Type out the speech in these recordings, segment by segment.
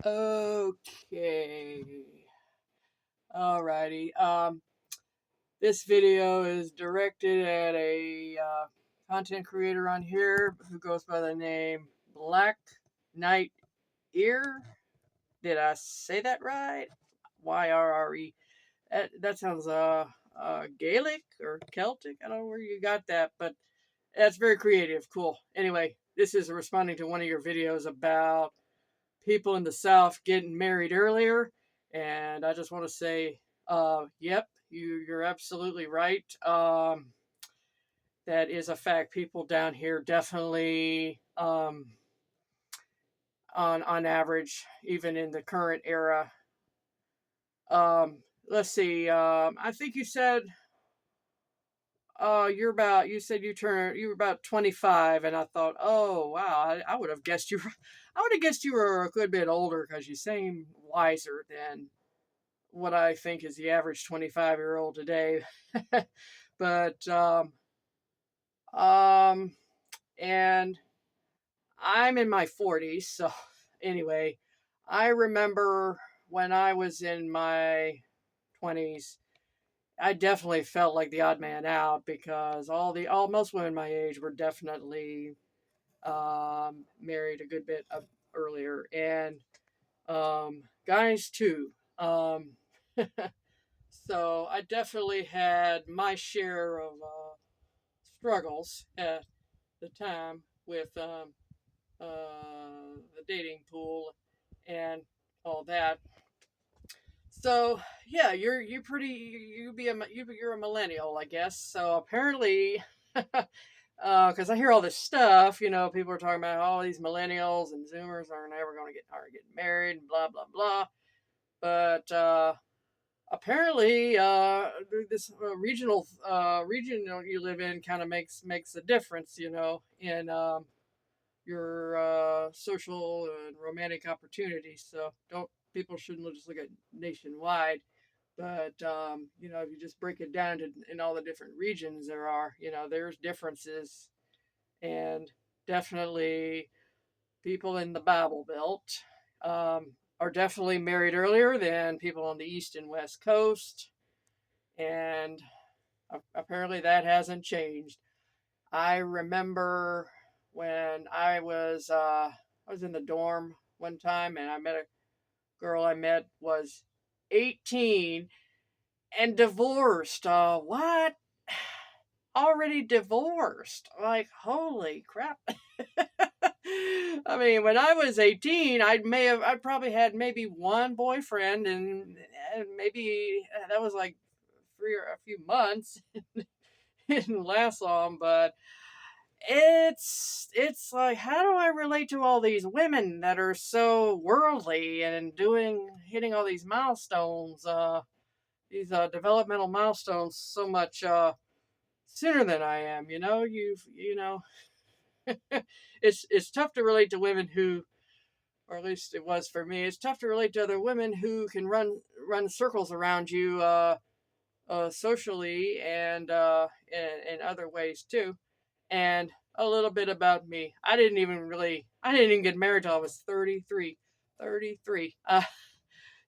Okay. Alrighty. This video is directed at a content creator on here who goes by the name Black Knight Ear. Did I say that right? YRRE. That sounds Gaelic or Celtic. I don't know where you got that, but that's very creative. Cool. Anyway, this is responding to one of your videos about people in the South getting married earlier. And I just want to say, yep, you're absolutely right. That is a fact. People down here definitely, on average, even in the current era. Let's see. I think you said you said you were about 25, and I thought, oh wow, I would have guessed I would have guessed you were a good bit older because you seem wiser than what I think is the average 25-year-old today. But um and I'm in my 40s, so anyway, I remember when I was in my 20s, I definitely felt like the odd man out because most women my age were definitely married a good bit earlier, and guys too. So I definitely had my share of struggles at the time with the dating pool and all that. So yeah, you're a millennial, I guess. So apparently, because I hear all this stuff, people are talking about all these millennials and Zoomers aren't getting married, and blah blah blah. But apparently, this region you live in kind of makes a difference, in your social and romantic opportunities. So don't people shouldn't just look at nationwide, but if you just break it down to in all the different regions there's differences, and definitely people in the Bible Belt are definitely married earlier than people on the East and West Coast, and apparently that hasn't changed. I remember when I was in the dorm one time, and I met a girl I met was 18 and divorced. What? Already divorced? Like, holy crap. I mean, when I was 18, I probably had maybe one boyfriend, and maybe that was like a few months. It didn't last long, but it's like, how do I relate to all these women that are so worldly and hitting all these milestones, these developmental milestones so much sooner than I am? It's tough to relate to women who, or at least it was for me. It's tough to relate to other women who can run circles around you, socially and in other ways too. And a little bit about me. I didn't even get married till I was 33. 33.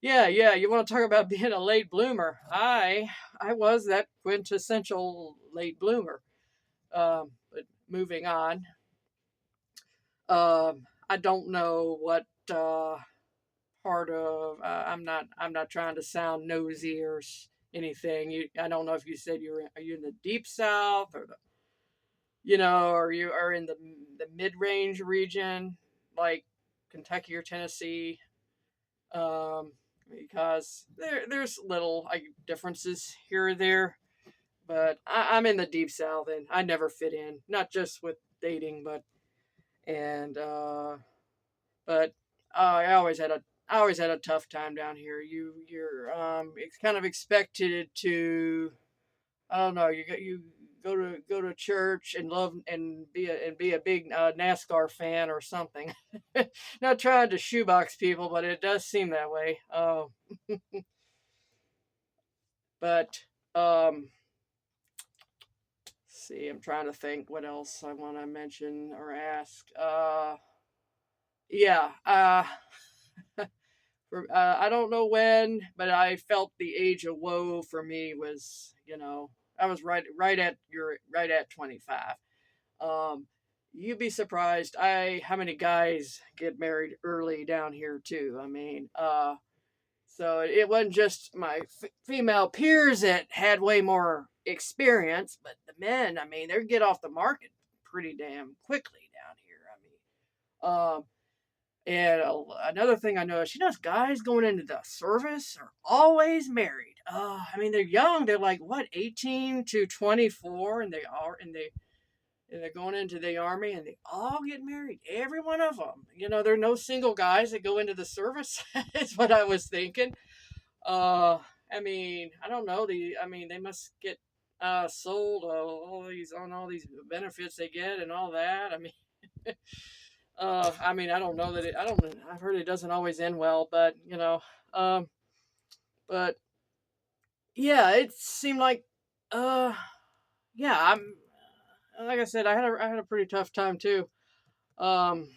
Yeah, you want to talk about being a late bloomer. I was that quintessential late bloomer. But moving on. I don't know what part of I'm not trying to sound nosy or anything. I don't know if you said are you in the deep south, or or you are in the mid-range region, like Kentucky or Tennessee, because there's little like differences here or there, but I'm in the deep south, and I never fit in, not just with dating, and but I always had a tough time down here. It's kind of expected to, I don't know, you go to church and love and be a big NASCAR fan or something. Not trying to shoebox people, but it does seem that way. But see, I'm trying to think what else I want to mention or ask. Yeah. I don't know when, but I felt the age of woe for me was, I was right at 25. Um, you'd be surprised how many guys get married early down here too. I mean, so it wasn't just my female peers that had way more experience, but the men, I mean, they get off the market pretty damn quickly down here. And another thing I noticed, guys going into the service are always married. I mean, they're young. They're like what, 18 to 24, and they're going into the army, and they all get married. Every one of them. There are no single guys that go into the service. Is what I was thinking. Uh, I mean, I don't know. They must get sold all these benefits they get and all that. I don't know that I don't. I've heard it doesn't always end well, but um, but yeah, it seemed like, yeah, I'm like I said, I had a pretty tough time too. Um,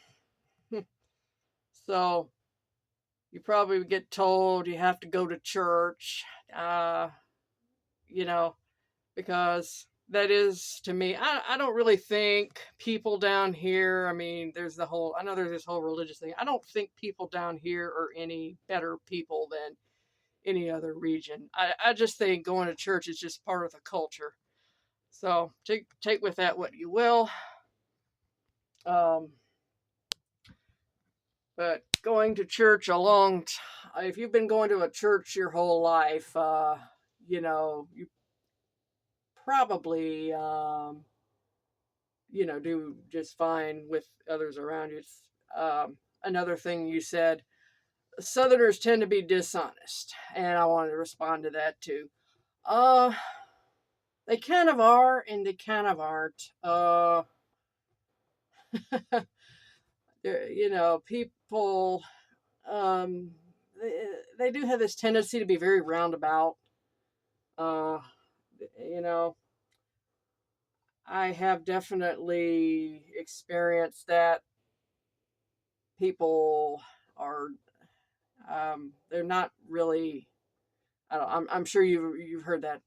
so you probably get told you have to go to church, you know, because that is to me. I don't really think people down here. I mean, I know there's this whole religious thing. I don't think people down here are any better people than any other region. I just think going to church is just part of the culture. So take with that what you will. Um, but going to church if you've been going to a church your whole life, you probably do just fine with others around you. Another thing you said, Southerners tend to be dishonest, and I wanted to respond to that too. Uh, they kind of are, and they kind of aren't. People, um, they do have this tendency to be very roundabout. Uh, you know, I have definitely experienced that people are, they're not really. I don't. I'm sure you've heard that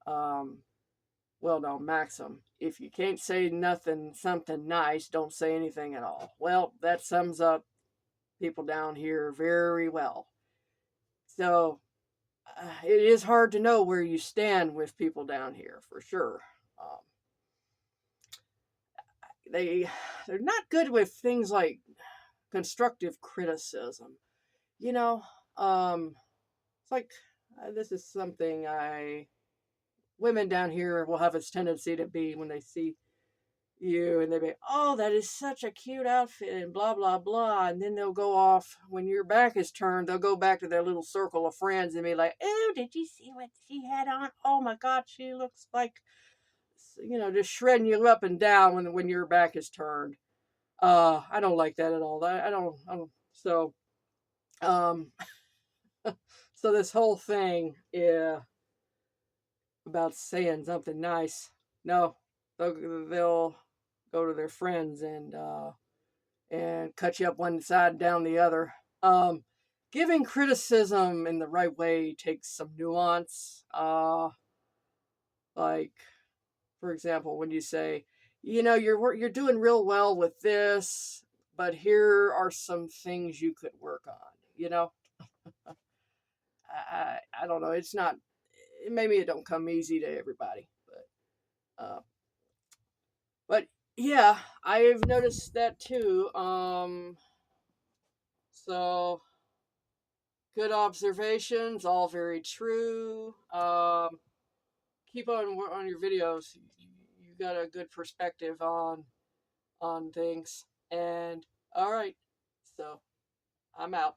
um, well known maxim. If you can't say something nice, don't say anything at all. Well, that sums up people down here very well. So it is hard to know where you stand with people down here for sure. Um, they're not good with things like constructive criticism. You know, it's like this is something women down here will have this tendency to be when they see you and they be, oh, that is such a cute outfit and blah blah blah, and then they'll go off when your back is turned. They'll go back to their little circle of friends and be like, oh, did you see what she had on? Oh my god, she looks like, just shredding you up and down when your back is turned. I don't like that at all. I don't so um so this whole thing, yeah, about saying something nice, no, they'll go to their friends and cut you up one side down the other. Giving criticism in the right way takes some nuance. Like, for example, when you say, you're doing real well with this, but here are some things you could work on. I don't know. It's not. Maybe it don't come easy to everybody, but yeah, I've noticed that too. So good observations, all very true. Keep on your videos. You got a good perspective on things. And all right, so I'm out.